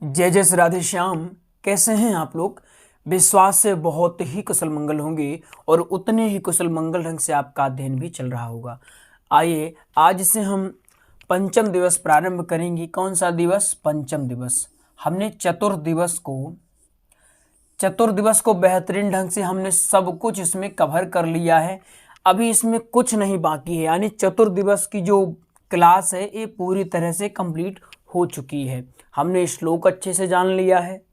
जय जय श्री राधे श्याम। कैसे हैं आप लोग? विश्वास से बहुत ही कुशल मंगल होंगे और उतने ही कुशल मंगल ढंग से आपका अध्ययन भी चल रहा होगा। आइए आज से हम पंचम दिवस प्रारंभ करेंगे। कौन सा दिवस? पंचम दिवस। हमने चतुर्दिवस को बेहतरीन ढंग से हमने सब कुछ इसमें कवर कर लिया है। अभी इसमें कुछ नहीं बाकी है, यानी चतुर्दिवस की जो क्लास है ये पूरी तरह से कंप्लीट हो चुकी है। हमने श्लोक अच्छे से जान लिया है,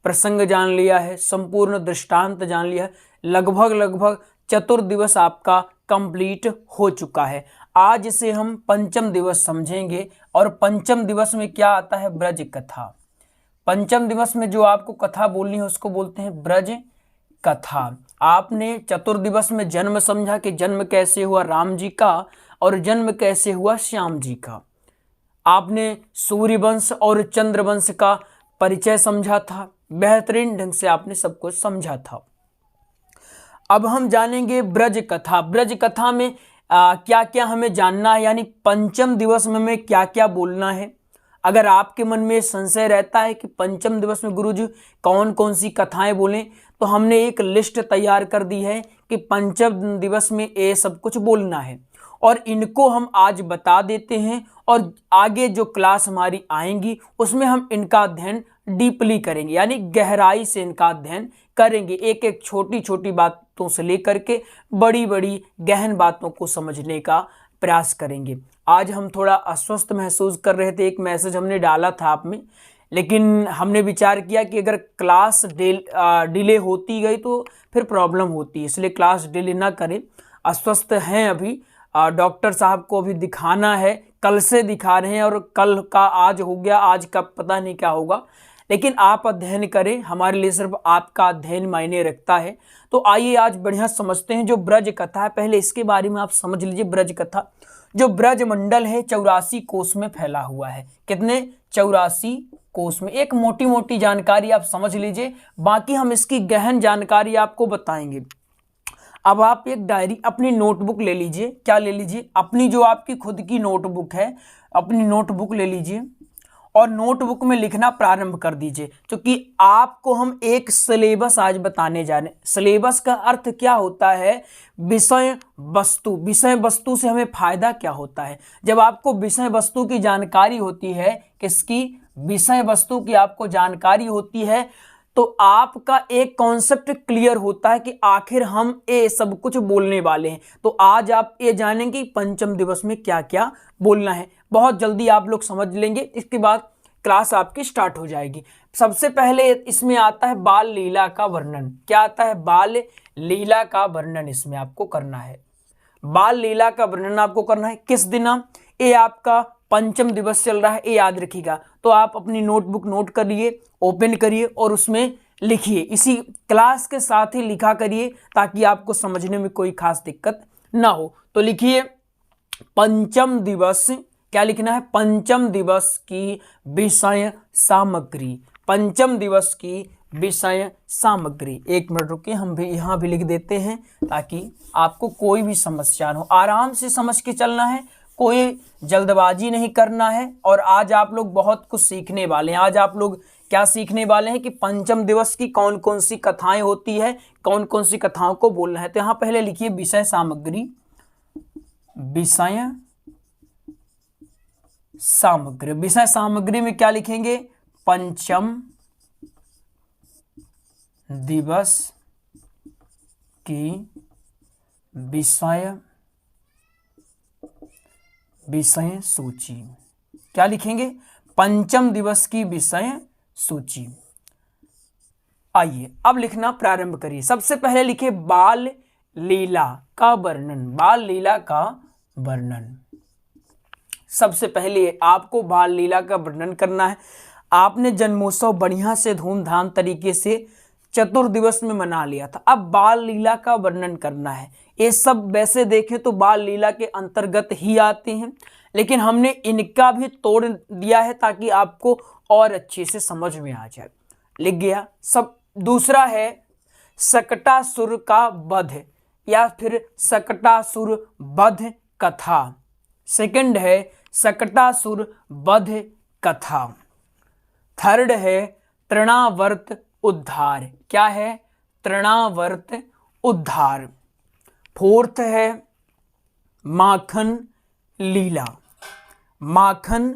प्रसंग जान लिया है, संपूर्ण दृष्टांत जान लिया है। लगभग चतुर्दिवस आपका कंप्लीट हो चुका है। आज से हम पंचम दिवस समझेंगे और पंचम दिवस में क्या आता है? ब्रज कथा। पंचम दिवस में जो आपको कथा बोलनी है उसको बोलते हैं ब्रज कथा। आपने चतुर्दिवस में जन्म समझा कि जन्म कैसे हुआ राम जी का और जन्म कैसे हुआ श्याम जी का। आपने सूर्यवंश और चंद्रवंश का परिचय समझा था, बेहतरीन ढंग से आपने सब कुछ समझा था। अब हम जानेंगे ब्रज कथा। ब्रज कथा में क्या क्या हमें जानना है, यानी पंचम दिवस में हमें क्या क्या बोलना है। अगर आपके मन में संशय रहता है कि पंचम दिवस में गुरुजी कौन कौन सी कथाएं बोलें, तो हमने एक लिस्ट तैयार कर दी है कि पंचम दिवस में ये सब कुछ बोलना है और इनको हम आज बता देते हैं और आगे जो क्लास हमारी आएंगी उसमें हम इनका अध्ययन डीपली करेंगे, यानी गहराई से इनका अध्ययन करेंगे। एक एक छोटी छोटी बातों से लेकर के बड़ी बड़ी गहन बातों को समझने का प्रयास करेंगे। आज हम थोड़ा अस्वस्थ महसूस कर रहे थे, एक मैसेज हमने डाला था आप में, लेकिन हमने विचार किया कि अगर क्लास डिले होती गई तो फिर प्रॉब्लम होती है, इसलिए क्लास डिले ना करें। अस्वस्थ हैं अभी, डॉक्टर साहब को अभी दिखाना है, कल से दिखा रहे हैं और कल का आज हो गया, आज का पता नहीं क्या होगा। लेकिन आप अध्ययन करें, हमारे लिए सिर्फ आपका अध्ययन मायने रखता है। तो आइए आज बढ़िया समझते हैं जो ब्रज कथा है। पहले इसके बारे में आप समझ लीजिए। ब्रज कथा, जो ब्रज मंडल है 84 कोस में फैला हुआ है। कितने? 84 कोस में। एक मोटी मोटी जानकारी आप समझ लीजिए, बाकी हम इसकी गहन जानकारी आपको बताएंगे। अब आप एक डायरी, अपनी नोटबुक ले लीजिए। क्या ले लीजिए? अपनी जो आपकी खुद की नोटबुक है, अपनी नोटबुक ले लीजिए और नोटबुक में लिखना प्रारंभ कर दीजिए, क्योंकि आपको हम एक सिलेबस आज बताने जा रहे हैं। सिलेबस का अर्थ क्या होता है? विषय वस्तु। विषय वस्तु से हमें फायदा क्या होता है? जब आपको विषय वस्तु की जानकारी होती है, किसकी? विषय वस्तु की आपको जानकारी होती है, तो आपका एक कॉन्सेप्ट क्लियर होता है कि आखिर हम ये सब कुछ बोलने वाले हैं। तो आज आप ये जानेंगे पंचम दिवस में क्या क्या बोलना है। बहुत जल्दी आप लोग समझ लेंगे, इसके बाद क्लास आपकी स्टार्ट हो जाएगी। सबसे पहले इसमें आता है बाल लीला का वर्णन। क्या आता है? बाल लीला का वर्णन इसमें आपको करना है। बाल लीला का वर्णन आपको करना है। किस दिन? ये आपका पंचम दिवस चल रहा है, ये याद रखिएगा। तो आप अपनी नोटबुक नोट करिए, ओपन करिए और उसमें लिखिए। इसी क्लास के साथ ही लिखा करिए ताकि आपको समझने में कोई खास दिक्कत ना हो। तो लिखिए पंचम दिवस। क्या लिखना है? पंचम दिवस की विषय सामग्री। पंचम दिवस की विषय सामग्री। एक मिनट रुकिए, हम भी यहाँ भी लिख देते हैं ताकि आपको कोई भी समस्या ना हो। आराम से समझ के चलना है, कोई जल्दबाजी नहीं करना है। और आज आप लोग बहुत कुछ सीखने वाले हैं। आज आप लोग क्या सीखने वाले हैं कि पंचम दिवस की कौन कौन सी कथाएं होती है, कौन कौन सी कथाओं को बोलना है। तो यहाँ पहले लिखिए विषय सामग्री। विषय सामग्री। विषय सामग्री में क्या लिखेंगे? पंचम दिवस की विषय सूची। क्या लिखेंगे? पंचम दिवस की विषय सूची। आइए अब लिखना प्रारंभ करिए। सबसे पहले लिखे बाल लीला का वर्णन। बाल लीला का वर्णन। सबसे पहले आपको बाल लीला का वर्णन करना है। आपने जन्मोत्सव बढ़िया से धूमधाम तरीके से चतुर्दिवस में मना लिया था, अब बाल लीला का वर्णन करना है। ये सब वैसे देखें तो बाल लीला के अंतर्गत ही आते हैं, लेकिन हमने इनका भी तोड़ दिया है ताकि आपको और अच्छे से समझ में आ जाए। लिख गया सब। दूसरा है सकटासुर का वध या फिर सकटासुर वध कथा। सेकंड है सकटासुर वध कथा। थर्ड है तृणावर्त उद्धार। क्या है? तृणावर्त उद्धार। फोर्थ है माखन लीला। माखन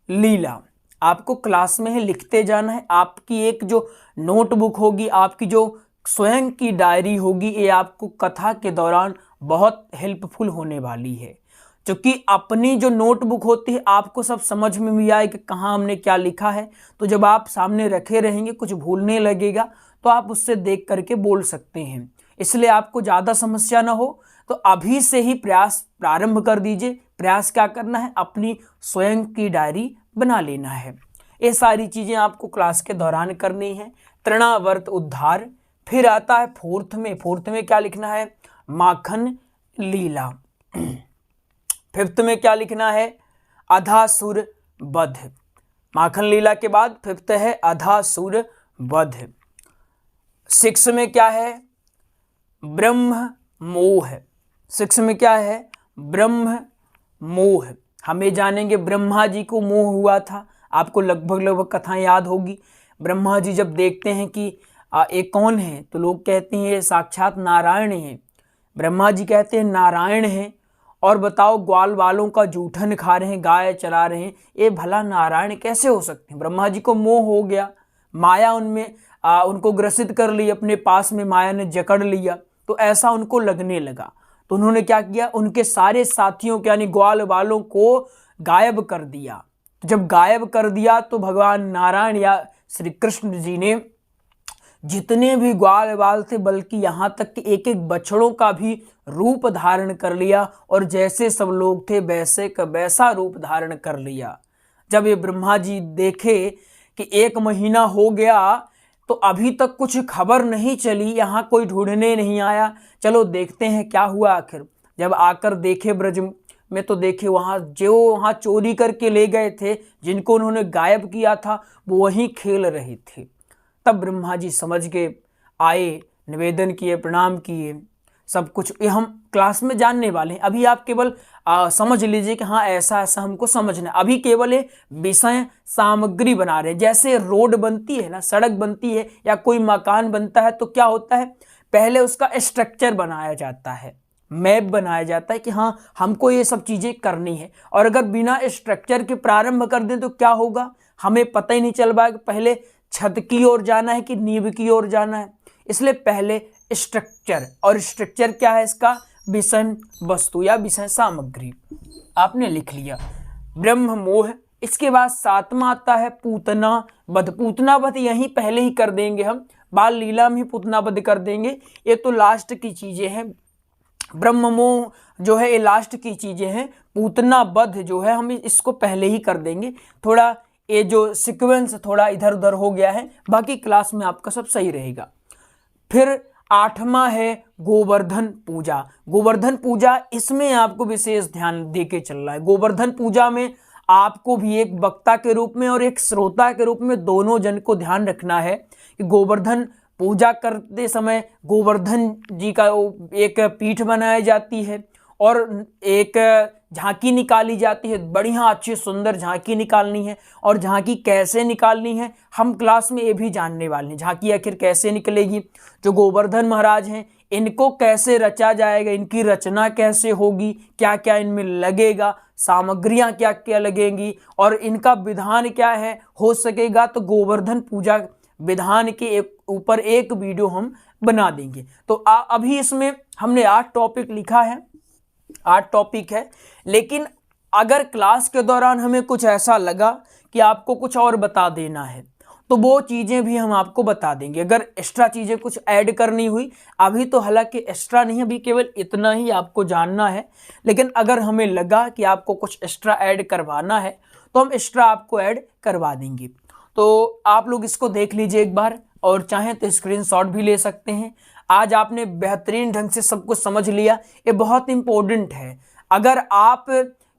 लीला आपको क्लास में है लिखते जाना है। आपकी एक जो नोटबुक होगी, आपकी जो स्वयं की डायरी होगी, ये आपको कथा के दौरान बहुत हेल्पफुल होने वाली है, क्योंकि अपनी जो नोटबुक होती है आपको सब समझ में भी आए कि कहाँ हमने क्या लिखा है। तो जब आप सामने रखे रहेंगे, कुछ भूलने लगेगा तो आप उससे देख करके बोल सकते हैं। इसलिए आपको ज़्यादा समस्या ना हो तो अभी से ही प्रयास प्रारंभ कर दीजिए। प्रयास क्या करना है? अपनी स्वयं की डायरी बना लेना है। ये सारी चीज़ें आपको क्लास के दौरान करनी है। तृणावर्त उद्धार। फिर आता है फोर्थ में। फोर्थ में क्या लिखना है? माखन लीला। फिफ्थ में क्या लिखना है? अधासुर वध। माखन लीला के बाद फिफ्थ है अधासुर वध। सिक्स में क्या है? ब्रह्म मोह। सिक्स में क्या है? ब्रह्म मोह। हमें जानेंगे ब्रह्मा जी को मोह हुआ था। आपको लगभग कथाएं याद होगी। ब्रह्मा जी जब देखते हैं कि ये कौन है, तो लोग कहते हैं ये साक्षात नारायण हैं। ब्रह्मा जी कहते हैं नारायण हैं, और बताओ ग्वाल वालों का जूठन खा रहे हैं, गाय चला रहे हैं, ये भला नारायण कैसे हो सकते हैं? ब्रह्मा जी को मोह हो गया, माया उनमें उनको ग्रसित कर ली, अपने पास में माया ने जकड़ लिया। तो ऐसा उनको लगने लगा, तो उन्होंने क्या किया? उनके सारे साथियों के यानी ग्वाल वालों को गायब कर दिया। जब गायब कर दिया तो भगवान नारायण या श्री कृष्ण जी ने जितने भी ग्वाल वाल थे, बल्कि यहाँ तक कि एक एक बछड़ों का भी रूप धारण कर लिया, और जैसे सब लोग थे वैसे का वैसा रूप धारण कर लिया। जब ये ब्रह्मा जी देखे कि 1 महीना हो गया तो अभी तक कुछ खबर नहीं चली, यहाँ कोई ढूंढने नहीं आया, चलो देखते हैं क्या हुआ आखिर। जब आकर देखे ब्रज में तो देखे वहाँ चोरी करके ले गए थे, जिनको उन्होंने गायब किया था, वो वहीं खेल रहे थे। तब ब्रह्मा जी समझ के आए, निवेदन किए, प्रणाम किए, सब कुछ ये हम क्लास में जानने वाले हैं। अभी आप केवल समझ लीजिए कि हाँ ऐसा ऐसा हमको समझना है। अभी केवल ये विषय सामग्री बना रहे हैं। जैसे रोड बनती है ना, सड़क बनती है या कोई मकान बनता है, तो क्या होता है? पहले उसका स्ट्रक्चर बनाया जाता है, मैप बनाया जाता है कि हाँ हमको ये सब चीज़ें करनी है। और अगर बिना स्ट्रक्चर के प्रारंभ कर दें तो क्या होगा? हमें पता ही नहीं चल पाएगा पहले छत की ओर जाना है कि नींव की ओर जाना है। इसलिए पहले स्ट्रक्चर, और स्ट्रक्चर क्या है इसका? विषय वस्तु या विषय सामग्री। आपने लिख लिया ब्रह्म मोह। इसके बाद 7वां आता है पूतना वध। पूतना वध यहीं पहले ही कर देंगे हम, बाल लीला में ही पूतना वध कर देंगे। ये तो लास्ट की चीजें हैं। ब्रह्म मोह जो है ये लास्ट की चीजें हैं। पूतना वध जो है हम इसको पहले ही कर देंगे। थोड़ा ये जो सीक्वेंस थोड़ा इधर उधर हो गया है, बाकी क्लास में आपका सब सही रहेगा। फिर 8वां है गोवर्धन पूजा। गोवर्धन पूजा, इसमें आपको विशेष ध्यान देके चलना है। गोवर्धन पूजा में आपको भी एक वक्ता के रूप में और एक श्रोता के रूप में दोनों जन को ध्यान रखना है कि गोवर्धन पूजा करते समय गोवर्धन जी का एक पीठ बनाई जाती है और एक झांकी निकाली जाती है। बढ़िया अच्छी सुंदर झांकी निकालनी है, और झांकी कैसे निकालनी है हम क्लास में ये भी जानने वाले हैं। झांकी आखिर कैसे निकलेगी? जो गोवर्धन महाराज हैं इनको कैसे रचा जाएगा, इनकी रचना कैसे होगी, क्या क्या इनमें लगेगा, सामग्रियां क्या क्या लगेंगी, और इनका विधान क्या है। हो सकेगा तो गोवर्धन पूजा विधान के ऊपर एक वीडियो हम बना देंगे। तो अभी इसमें हमने 8 टॉपिक लिखा है, 8 टॉपिक है। लेकिन अगर क्लास के दौरान हमें कुछ ऐसा लगा कि आपको कुछ और बता देना है, तो वो चीज़ें भी हम आपको बता देंगे। अगर एक्स्ट्रा चीज़ें कुछ ऐड करनी हुई, अभी तो हालांकि एक्स्ट्रा नहीं, अभी केवल इतना ही आपको जानना है। लेकिन अगर हमें लगा कि आपको कुछ एक्स्ट्रा ऐड करवाना है तो हम एक्स्ट्रा आपको ऐड करवा देंगे। तो आप लोग इसको देख लीजिए एक बार, और चाहें तो स्क्रीनशॉट भी ले सकते हैं। आज आपने बेहतरीन ढंग से सब कुछ समझ लिया, ये बहुत इम्पोर्टेंट है। अगर आप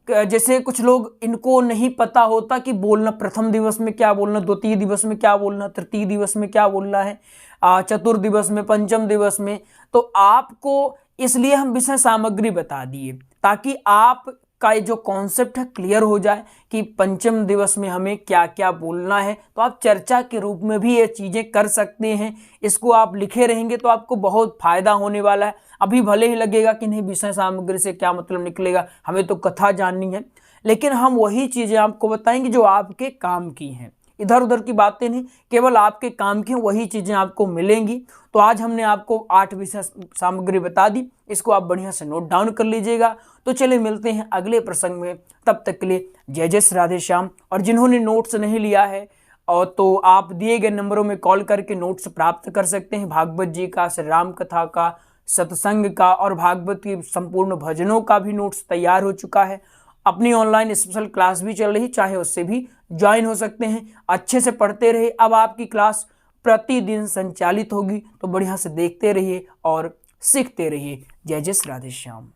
जैसे कुछ लोग इनको नहीं पता होता कि बोलना प्रथम दिवस में क्या बोलना, द्वितीय दिवस में क्या बोलना, तृतीय दिवस में क्या बोलना है, चतुर्थ दिवस में, पंचम दिवस में, तो आपको इसलिए हम विषय सामग्री बता दिए ताकि आप का जो कॉन्सेप्ट है क्लियर हो जाए कि पंचम दिवस में हमें क्या क्या बोलना है, तो आप चर्चा के रूप में भी ये चीज़ें कर सकते हैं। इसको आप लिखे रहेंगे तो आपको बहुत फायदा होने वाला है। अभी भले ही लगेगा कि नहीं विषय सामग्री से क्या मतलब निकलेगा, हमें तो कथा जाननी है, लेकिन हम वही चीज़ें आपको बताएंगे जो आपके काम की हैं। इधर उधर की बातें नहीं, केवल आपके काम की वही चीज़ें आपको मिलेंगी। तो आज हमने आपको 8 विषय सामग्री बता दी, इसको आप बढ़िया से नोट डाउन कर लीजिएगा। तो चलिए मिलते हैं अगले प्रसंग में, तब तक के लिए जय जय श्री राधे श्याम। और जिन्होंने नोट्स नहीं लिया है और तो आप दिए गए नंबरों में कॉल करके नोट्स प्राप्त कर सकते हैं। भागवत जी का, श्री राम कथा का, सत्संग का और भागवत की संपूर्ण भजनों का भी नोट्स तैयार हो चुका है। अपनी ऑनलाइन स्पेशल क्लास भी चल रही, चाहे उससे भी ज्वाइन हो सकते हैं। अच्छे से पढ़ते रहे, अब आपकी क्लास प्रतिदिन संचालित होगी, तो बढ़िया से देखते रहिए और सीखते रहिए। जय जय श्री राधे श्याम।